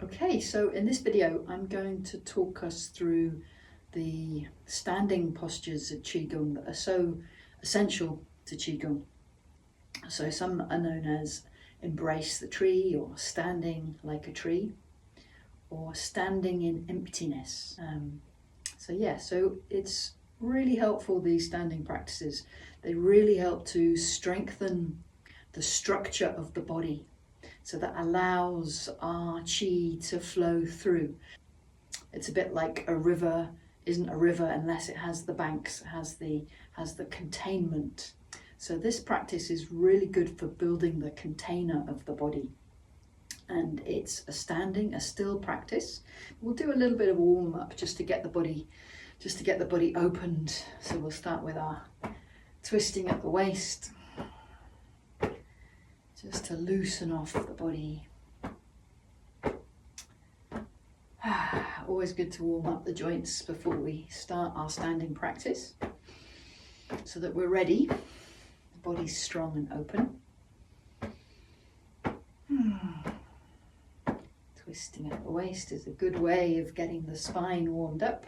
Okay, so in this video I'm going to talk us through the standing postures of Qigong that are so essential to Qigong. So some are known as embrace the tree, or standing like a tree, or standing in emptiness. So it's really helpful, these standing practices. They really help to strengthen the structure of the body, so that allows our qi to flow through. It's a bit like a river isn't a river unless it has the banks, has the containment. So this practice is really good for building the container of the body. And it's a still practice. We'll do a little bit of a warm up just to get the body opened. So we'll start with our twisting at the waist, just to loosen off the body. Always good to warm up the joints before we start our standing practice, so that we're ready. The body's strong and open. Twisting at the waist is a good way of getting the spine warmed up.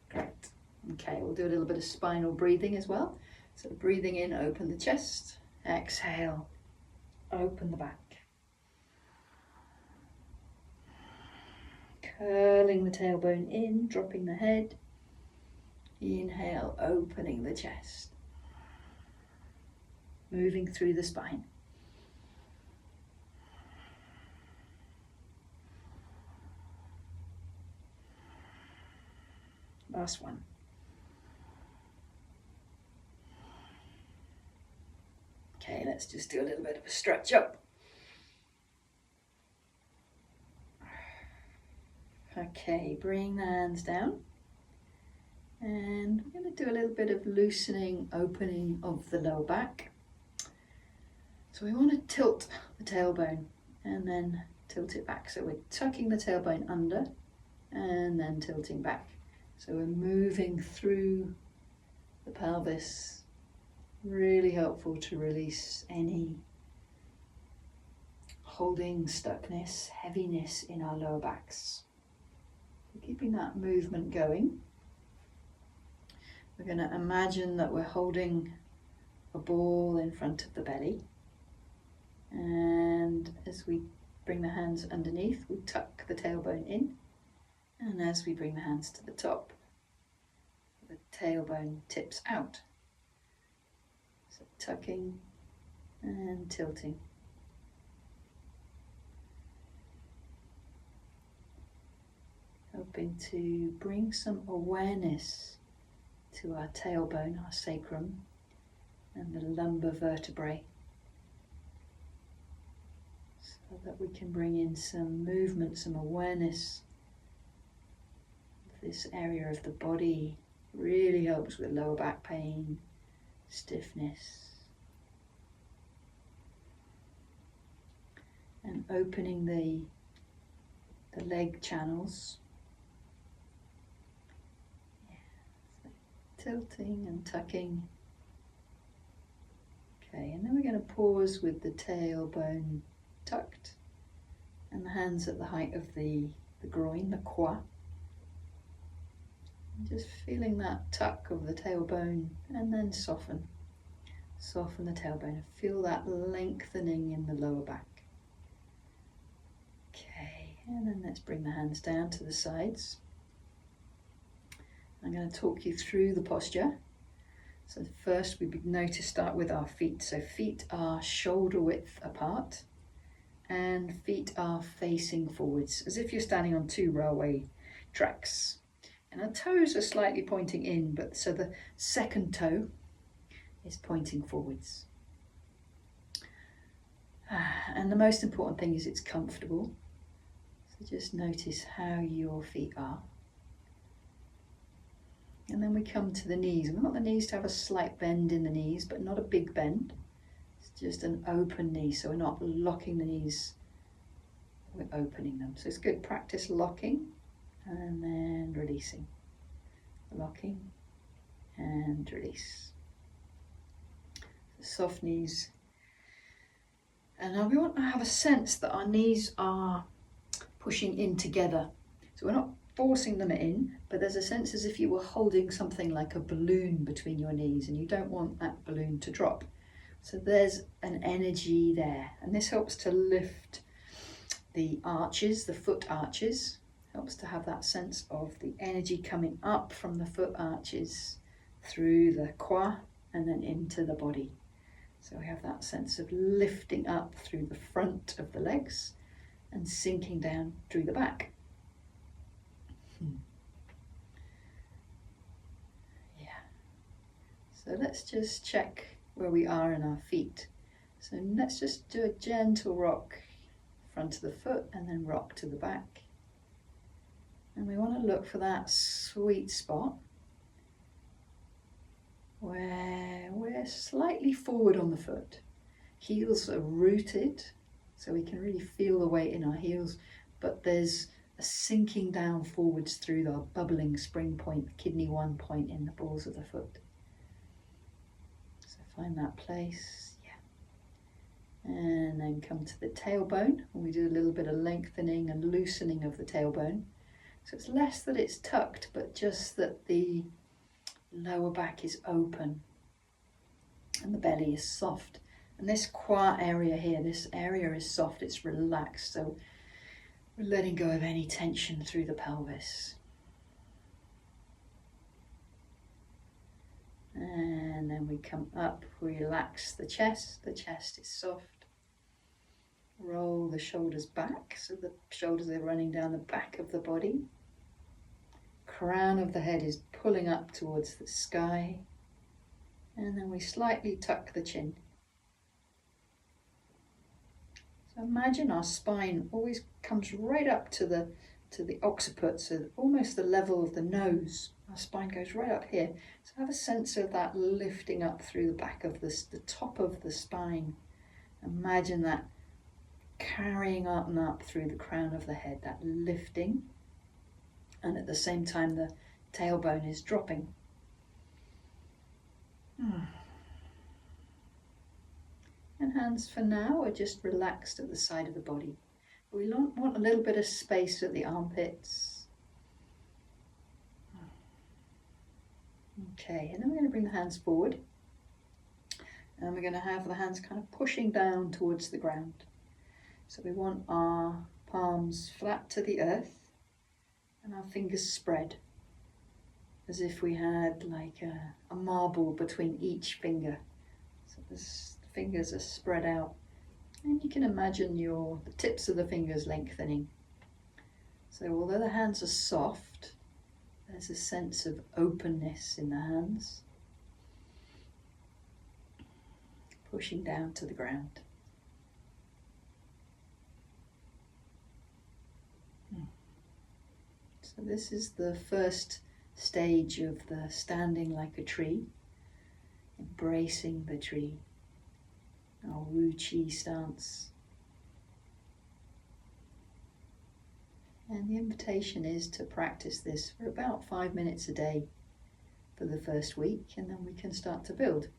Great. Okay, we'll do a little bit of spinal breathing as well. So breathing in, open the chest. Exhale, open the back. Curling the tailbone in, dropping the head. Inhale, opening the chest. Moving through the spine. Last one. Okay, let's just do a little bit of a stretch up. Okay, bring the hands down. And we're going to do a little bit of loosening, opening of the lower back. So we want to tilt the tailbone and then tilt it back. So we're tucking the tailbone under and then tilting back. So we're moving through the pelvis. Really helpful to release any holding, stuckness, heaviness in our lower backs. So keeping that movement going. We're going to imagine that we're holding a ball in front of the belly. And as we bring the hands underneath, we tuck the tailbone in. And as we bring the hands to the top, the tailbone tips out. So tucking and tilting. Helping to bring some awareness to our tailbone, our sacrum, and the lumbar vertebrae, so that we can bring in some movement, some awareness. This area of the body really helps with lower back pain, stiffness, and opening the leg channels. Tilting and tucking. Okay, and then we're going to pause with the tailbone tucked and the hands at the height of the groin, the quad. Just feeling that tuck of the tailbone, and then soften the tailbone. Feel that lengthening in the lower back. Okay, and then let's bring the hands down to the sides. I'm going to talk you through the posture. So first we know to start with our feet. So feet are shoulder width apart and feet are facing forwards, as if you're standing on two railway tracks. And our toes are slightly pointing in, but so the second toe is pointing forwards. And the most important thing is it's comfortable. So just notice how your feet are. And then we come to the knees. We want the knees to have a slight bend in the knees, but not a big bend. It's just an open knee, so we're not locking the knees, we're opening them. So it's good practice locking and then releasing. Locking and release. Soft knees, And now we want to have a sense that our knees are pushing in together. So we're not forcing them in, but there's a sense as if you were holding something like a balloon between your knees, and you don't want that balloon to drop. So there's an energy there, and this helps to lift the arches, the foot arches. Helps to have that sense of the energy coming up from the foot arches through the qua and then into the body. So we have that sense of lifting up through the front of the legs and sinking down through the back. Yeah. So let's just check where we are in our feet. So let's just do a gentle rock front of the foot and then rock to the back. And we want to look for that sweet spot where we're slightly forward on the foot. Heels are rooted, so we can really feel the weight in our heels, but there's a sinking down forwards through the bubbling spring point, kidney 1 point in the balls of the foot. So find that place, yeah. And then come to the tailbone, and we do a little bit of lengthening and loosening of the tailbone. So it's less that it's tucked, but just that the lower back is open and the belly is soft. And this qua area here, this area is soft, it's relaxed. So we're letting go of any tension through the pelvis. And then we come up, relax the chest is soft. Roll the shoulders back, so the shoulders are running down the back of the body. Crown of the head is pulling up towards the sky, and then we slightly tuck the chin. So imagine our spine always comes right up to the occiput, so almost the level of the nose. Our spine goes right up here. So have a sense of that lifting up through the back of the top of the spine. Imagine that carrying up and up through the crown of the head, that lifting. And at the same time, the tailbone is dropping. And hands for now are just relaxed at the side of the body. We want a little bit of space at the armpits. Okay, and then we're going to bring the hands forward. And we're going to have the hands kind of pushing down towards the ground. So we want our palms flat to the earth. And our fingers spread, as if we had like a marble between each finger. So the fingers are spread out, and you can imagine the tips of the fingers lengthening. So although the hands are soft, there's a sense of openness in the hands, pushing down to the ground. So this is the first stage of the standing like a tree, embracing the tree, our Wuchi stance. And the invitation is to practice this for about 5 minutes a day for the first week, and then we can start to build.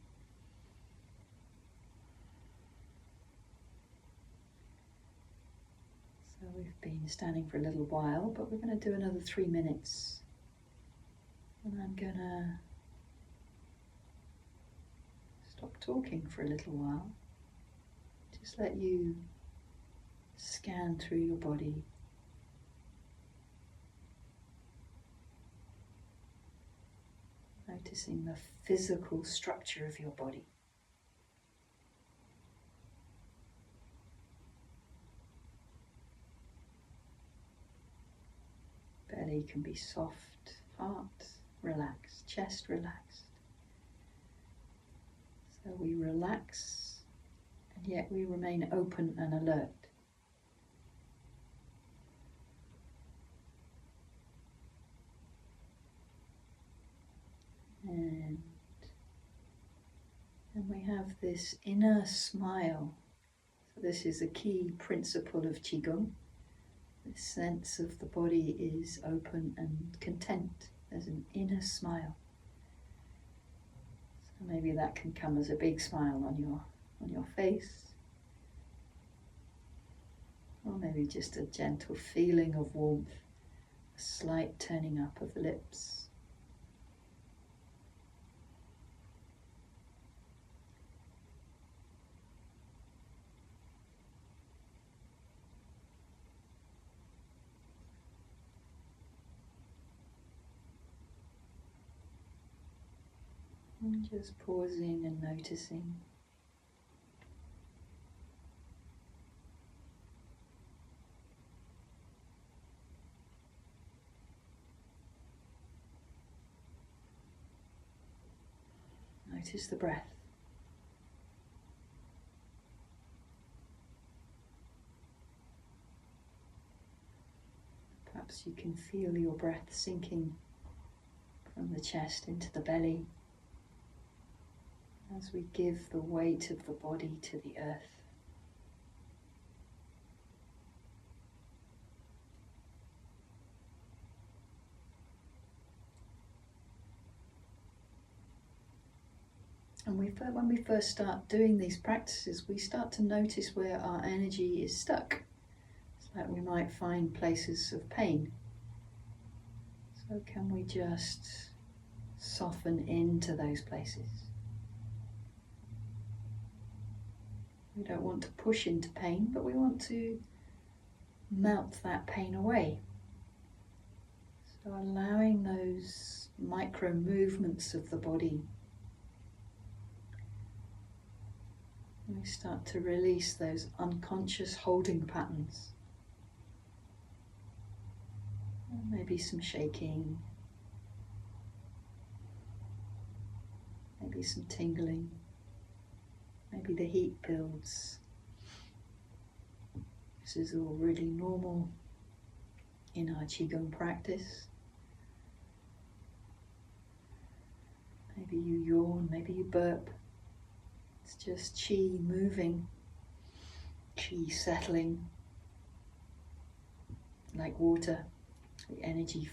So we've been standing for a little while, but we're going to do another 3 minutes. And I'm going to stop talking for a little while. Just let you scan through your body. Noticing the physical structure of your body. Belly can be soft, heart relaxed, chest relaxed. So we relax, and yet we remain open and alert. And we have this inner smile. So this is a key principle of Qigong. This sense of the body is open and content. There's an inner smile. So maybe that can come as a big smile on your face. or maybe just a gentle feeling of warmth, a slight turning up of the lips. And just pausing and noticing. Notice the breath. Perhaps you can feel your breath sinking from the chest into the belly as we give the weight of the body to the earth. And when we first start doing these practices, we start to notice where our energy is stuck. It's like we might find places of pain. So can we just soften into those places? We don't want to push into pain, but we want to melt that pain away. So allowing those micro movements of the body, we start to release those unconscious holding patterns. Maybe some shaking, maybe some tingling, maybe the heat builds. This is all really normal in our Qigong practice. Maybe you yawn, maybe you burp. It's just qi moving, qi settling. Like water, the energy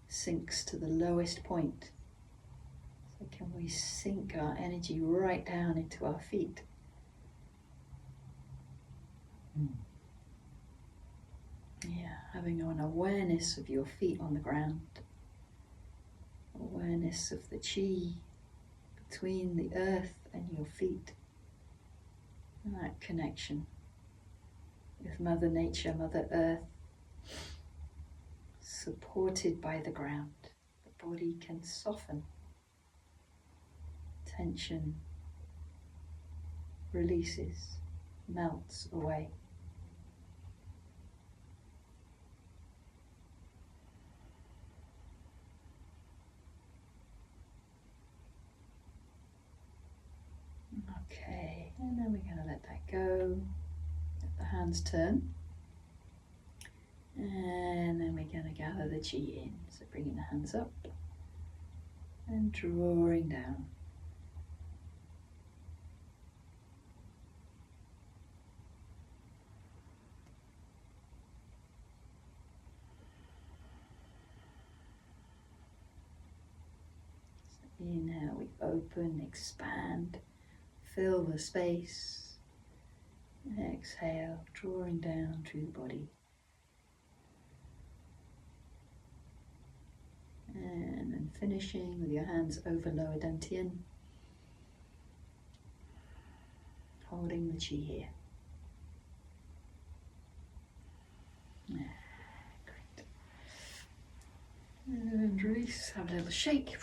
sinks to the lowest point. So can we sink our energy right down into our feet? Yeah, having an awareness of your feet on the ground. Awareness of the qi between the earth and your feet. And that connection with Mother Nature, Mother Earth, supported by the ground. The body can soften. Tension releases, melts away. Okay, and then we're going to let that go. Let the hands turn. And then we're going to gather the qi in. So bringing the hands up and drawing down. So inhale, we open, expand, fill the space. Exhale, drawing down through the body. And then finishing with your hands over lower dantian, holding the qi here. Great. And release, have a little shake.